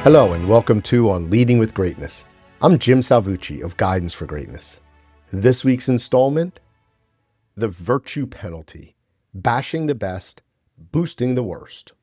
Hello and welcome to On Leading with Greatness. I'm Jim Salvucci of Guidance for Greatness. This week's installment, the virtue penalty, bashing the best, boosting the worst.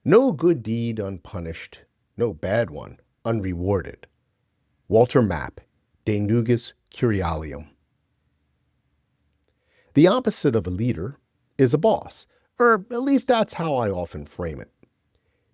No good deed unpunished, no bad one unrewarded. Walter Mapp, De Nugis Curialium. The opposite of a leader is a boss, or at least that's how I often frame it.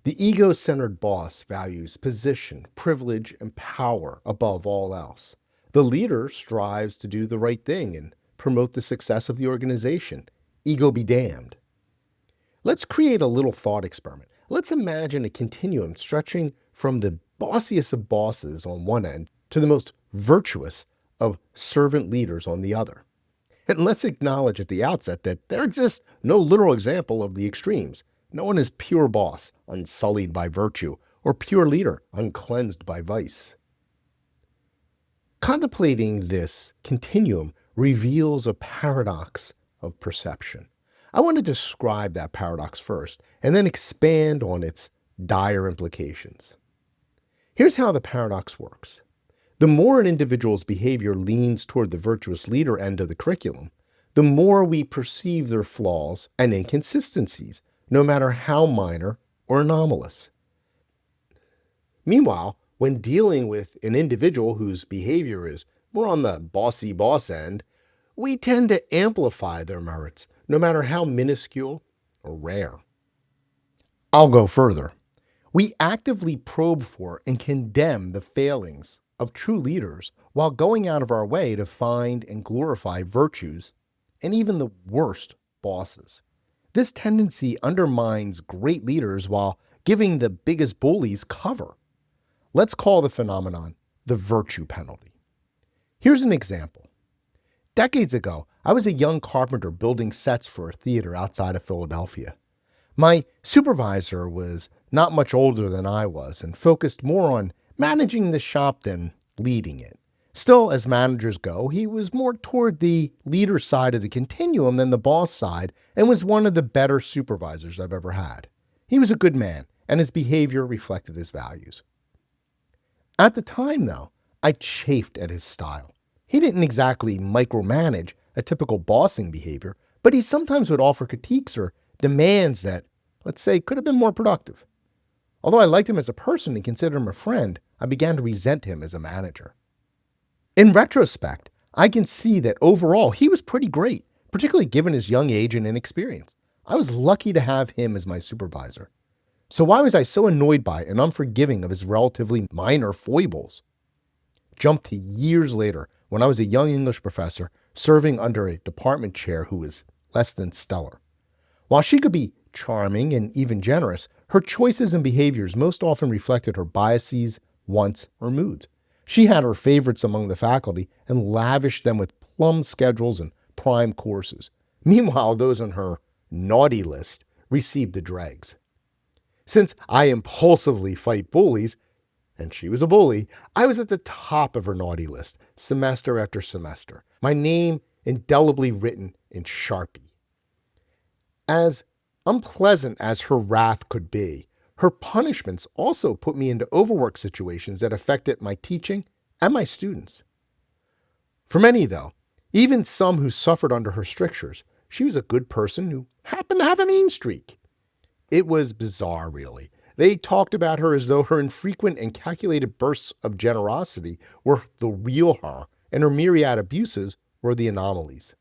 The ego-centered boss values position, privilege, and power above all else. The leader strives to do the right thing and promote the success of the organization. Ego be damned. Let's create a little thought experiment. Let's imagine a continuum stretching from the bossiest of bosses on one end to the most virtuous of servant leaders on the other. And let's acknowledge at the outset that there exists no literal example of the extremes. No one is pure boss, unsullied by virtue, or pure leader, uncleansed by vice. Contemplating this continuum reveals a paradox of perception. I want to describe that paradox first, and then expand on its dire implications. Here's how the paradox works. The more an individual's behavior leans toward the virtuous leader end of the curriculum, the more we perceive their flaws and inconsistencies, no matter how minor or anomalous. Meanwhile, when dealing with an individual whose behavior is more on the bossy boss end, we tend to amplify their merits, no matter how minuscule or rare. I'll go further. We actively probe for and condemn the failings of true leaders while going out of our way to find and glorify virtues and even the worst bosses. This tendency undermines great leaders while giving the biggest bullies cover. Let's call the phenomenon the virtue penalty. Here's an example. Decades ago, I was a young carpenter building sets for a theater outside of Philadelphia. My supervisor was not much older than I was and focused more on managing the shop than leading it. Still, as managers go, he was more toward the leader side of the continuum than the boss side and was one of the better supervisors I've ever had. He was a good man, and his behavior reflected his values. At the time, though, I chafed at his style. He didn't exactly micromanage a typical bossing behavior, but he sometimes would offer critiques or demands that, let's say, could have been more productive. Although I liked him as a person and considered him a friend, I began to resent him as a manager. In retrospect, I can see that overall he was pretty great, particularly given his young age and inexperience. I was lucky to have him as my supervisor. So why was I so annoyed by and unforgiving of his relatively minor foibles? Jump to years later when I was a young English professor serving under a department chair who was less than stellar. While she could be charming and even generous, her choices and behaviors most often reflected her biases, wants, or moods. She had her favorites among the faculty and lavished them with plum schedules and prime courses. Meanwhile, those on her naughty list received the dregs. Since I impulsively fight bullies, and she was a bully, I was at the top of her naughty list, semester after semester, my name indelibly written in Sharpie. As unpleasant as her wrath could be, her punishments also put me into overwork situations that affected my teaching and my students. For many, though, even some who suffered under her strictures, she was a good person who happened to have a mean streak. It was bizarre, really. They talked about her as though her infrequent and calculated bursts of generosity were the real her, and her myriad abuses were the anomalies.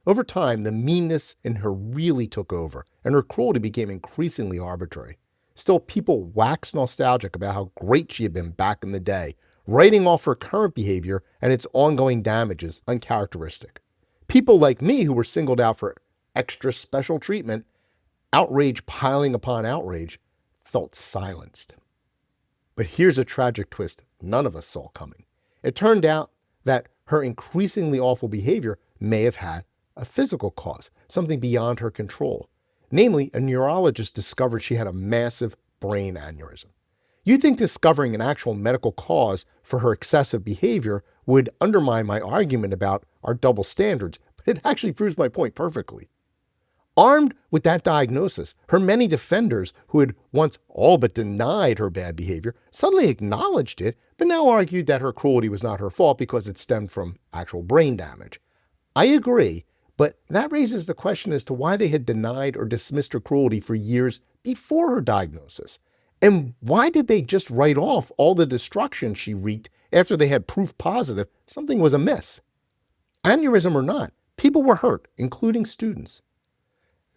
Over time, the meanness in her really took over, and her cruelty became increasingly arbitrary. Still, people waxed nostalgic about how great she had been back in the day, writing off her current behavior and its ongoing damages uncharacteristic. People like me who were singled out for extra special treatment, outrage piling upon outrage, felt silenced. But here's a tragic twist none of us saw coming. It turned out that her increasingly awful behavior may have had a physical cause, something beyond her control. Namely, a neurologist discovered she had a massive brain aneurysm. You'd think discovering an actual medical cause for her excessive behavior would undermine my argument about our double standards, but it actually proves my point perfectly. Armed with that diagnosis, her many defenders who had once all but denied her bad behavior suddenly acknowledged it, but now argued that her cruelty was not her fault because it stemmed from actual brain damage. I agree, but that raises the question as to why they had denied or dismissed her cruelty for years before her diagnosis. And why did they just write off all the destruction she wreaked after they had proof positive something was amiss? Aneurysm or not, people were hurt, including students.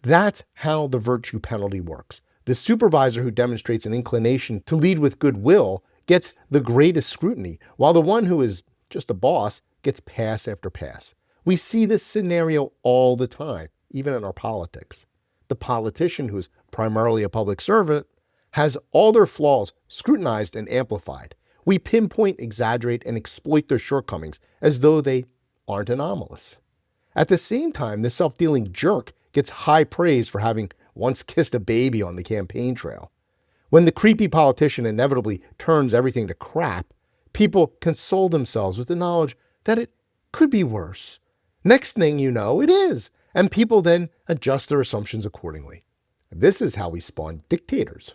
That's how the virtue penalty works. The supervisor who demonstrates an inclination to lead with goodwill gets the greatest scrutiny, while the one who is just a boss gets pass after pass. We see this scenario all the time, even in our politics. The politician, who is primarily a public servant, has all their flaws scrutinized and amplified. We pinpoint, exaggerate, and exploit their shortcomings as though they aren't anomalous. At the same time, the self-dealing jerk gets high praise for having once kissed a baby on the campaign trail. When the creepy politician inevitably turns everything to crap, people console themselves with the knowledge that it could be worse. Next thing you know, it is, and people then adjust their assumptions accordingly. This is how we spawn dictators.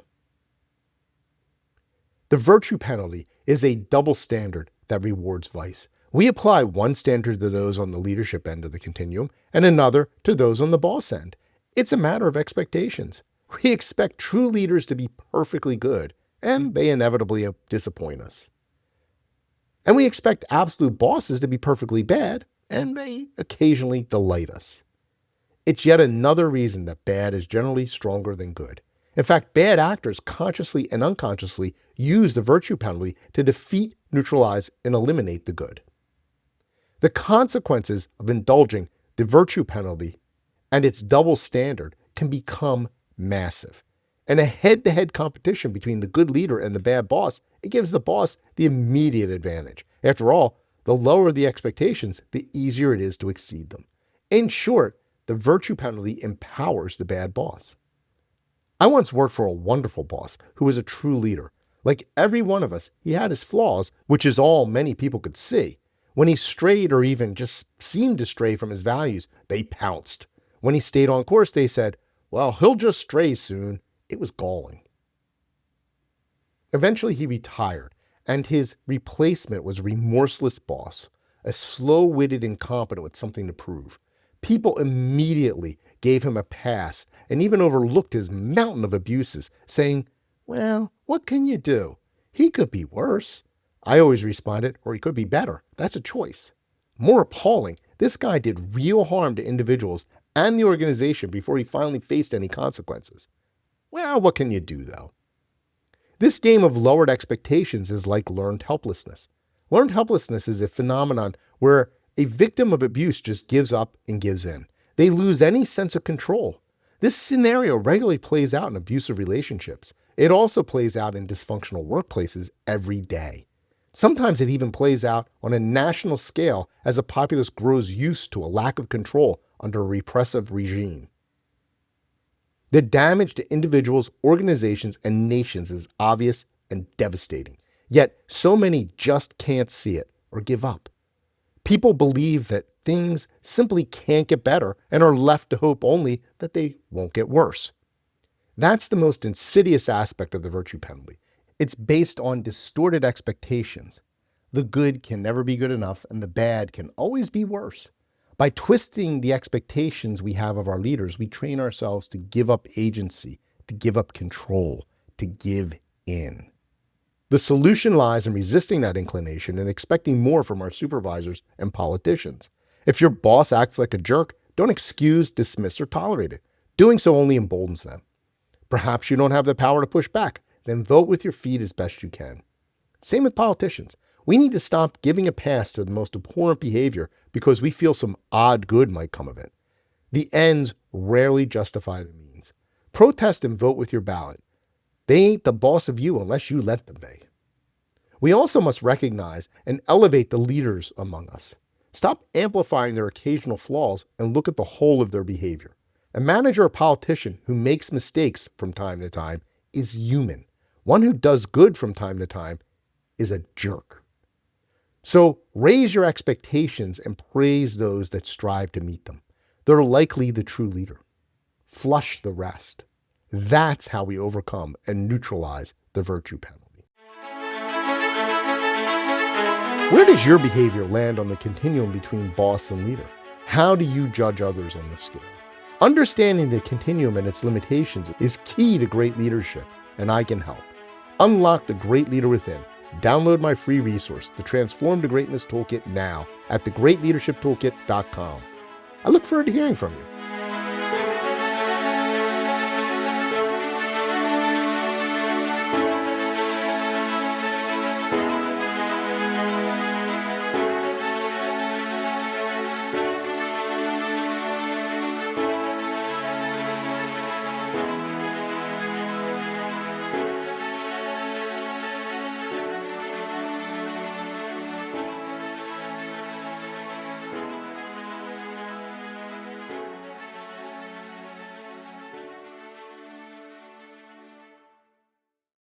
The virtue penalty is a double standard that rewards vice. We apply one standard to those on the leadership end of the continuum and another to those on the boss end. It's a matter of expectations. We expect true leaders to be perfectly good, and they inevitably disappoint us. And we expect absolute bosses to be perfectly bad, and they occasionally delight us. It's yet another reason that bad is generally stronger than good. In fact, bad actors consciously and unconsciously use the virtue penalty to defeat, neutralize, and eliminate the good. The consequences of indulging the virtue penalty and its double standard can become massive. In a head-to-head competition between the good leader and the bad boss, it gives the boss the immediate advantage. After all, the lower the expectations, the easier it is to exceed them. In short, the virtue penalty empowers the bad boss. I once worked for a wonderful boss who was a true leader. Like every one of us, he had his flaws, which is all many people could see. When he strayed or even just seemed to stray from his values, they pounced. When he stayed on course, they said, well, he'll just stray soon. It was galling. Eventually, he retired, and his replacement was a remorseless boss, a slow-witted incompetent with something to prove. People immediately gave him a pass and even overlooked his mountain of abuses, saying, well, what can you do? He could be worse. I always responded, or he could be better. That's a choice. More appalling, this guy did real harm to individuals and the organization before he finally faced any consequences. Well, what can you do, though? This game of lowered expectations is like learned helplessness. Learned helplessness is a phenomenon where a victim of abuse just gives up and gives in. They lose any sense of control. This scenario regularly plays out in abusive relationships. It also plays out in dysfunctional workplaces every day. Sometimes it even plays out on a national scale as a populace grows used to a lack of control under a repressive regime. The damage to individuals, organizations, and nations is obvious and devastating. Yet so many just can't see it or give up. People believe that things simply can't get better and are left to hope only that they won't get worse. That's the most insidious aspect of the virtue penalty. It's based on distorted expectations. The good can never be good enough, and the bad can always be worse. By twisting the expectations we have of our leaders, we train ourselves to give up agency, to give up control, to give in. The solution lies in resisting that inclination and expecting more from our supervisors and politicians. If your boss acts like a jerk, don't excuse, dismiss, or tolerate it. Doing so only emboldens them. Perhaps you don't have the power to push back. Then vote with your feet as best you can. Same with politicians. We need to stop giving a pass to the most abhorrent behavior because we feel some odd good might come of it. The ends rarely justify the means. Protest and vote with your ballot. They ain't the boss of you unless you let them be. We also must recognize and elevate the leaders among us. Stop amplifying their occasional flaws and look at the whole of their behavior. A manager or politician who makes mistakes from time to time is human. One who does good from time to time is a jerk. So raise your expectations and praise those that strive to meet them. They're likely the true leader. flush the rest. That's how we overcome and neutralize the virtue penalty. Where does your behavior land on the continuum between boss and leader? How do you judge others on this scale? Understanding the continuum and its limitations is key to great leadership, and I can help. Unlock the great leader within. Download my free resource, the Transform to Greatness Toolkit, now at thegreatleadershiptoolkit.com. I look forward to hearing from you.